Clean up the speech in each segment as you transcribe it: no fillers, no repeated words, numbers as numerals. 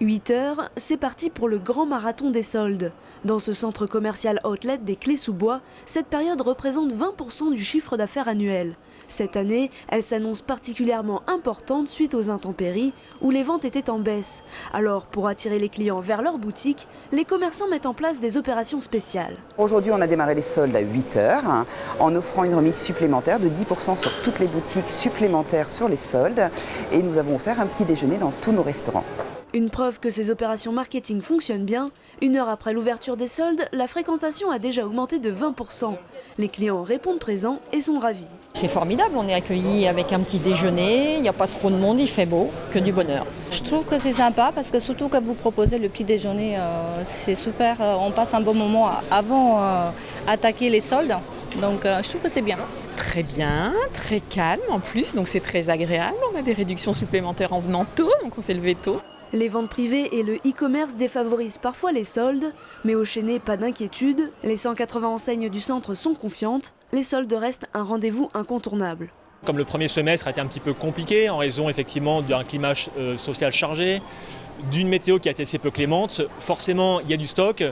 8 heures, c'est parti pour le grand marathon des soldes. Dans ce centre commercial outlet des Clés-sous-Bois, cette période représente 20% du chiffre d'affaires annuel. Cette année, elle s'annonce particulièrement importante suite aux intempéries où les ventes étaient en baisse. Alors, pour attirer les clients vers leur boutique, les commerçants mettent en place des opérations spéciales. Aujourd'hui, on a démarré les soldes à 8 heures en offrant une remise supplémentaire de 10% sur toutes les boutiques supplémentaires sur les soldes. Et nous avons offert un petit déjeuner dans tous nos restaurants. Une preuve que ces opérations marketing fonctionnent bien, 1 heure après l'ouverture des soldes, la fréquentation a déjà augmenté de 20%. Les clients répondent présents et sont ravis. C'est formidable, on est accueillis avec un petit déjeuner, il n'y a pas trop de monde, il fait beau, que du bonheur. Je trouve que c'est sympa parce que surtout quand vous proposez le petit déjeuner, c'est super, on passe un bon moment avant d'attaquer les soldes, donc je trouve que c'est bien. Très bien, très calme en plus, donc c'est très agréable, on a des réductions supplémentaires en venant tôt, donc on s'est levé tôt. Les ventes privées et le e-commerce défavorisent parfois les soldes, mais au Chénet, pas d'inquiétude. Les 180 enseignes du centre sont confiantes. Les soldes restent un rendez-vous incontournable. Comme le premier semestre a été un petit peu compliqué en raison effectivement d'un climat social chargé, d'une météo qui a été assez peu clémente, forcément il y a du stock,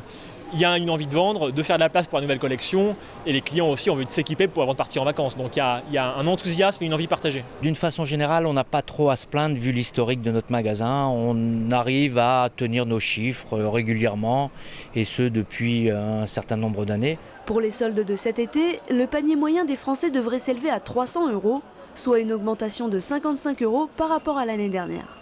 il y a une envie de vendre, de faire de la place pour la nouvelle collection et les clients aussi ont envie de s'équiper pour avant de partir en vacances. Donc il y a un enthousiasme et une envie partagée. D'une façon générale, on n'a pas trop à se plaindre vu l'historique de notre magasin. On arrive à tenir nos chiffres régulièrement et ce depuis un certain nombre d'années. Pour les soldes de cet été, le panier moyen des Français devrait s'élever à 300 €, soit une augmentation de 55 € par rapport à l'année dernière.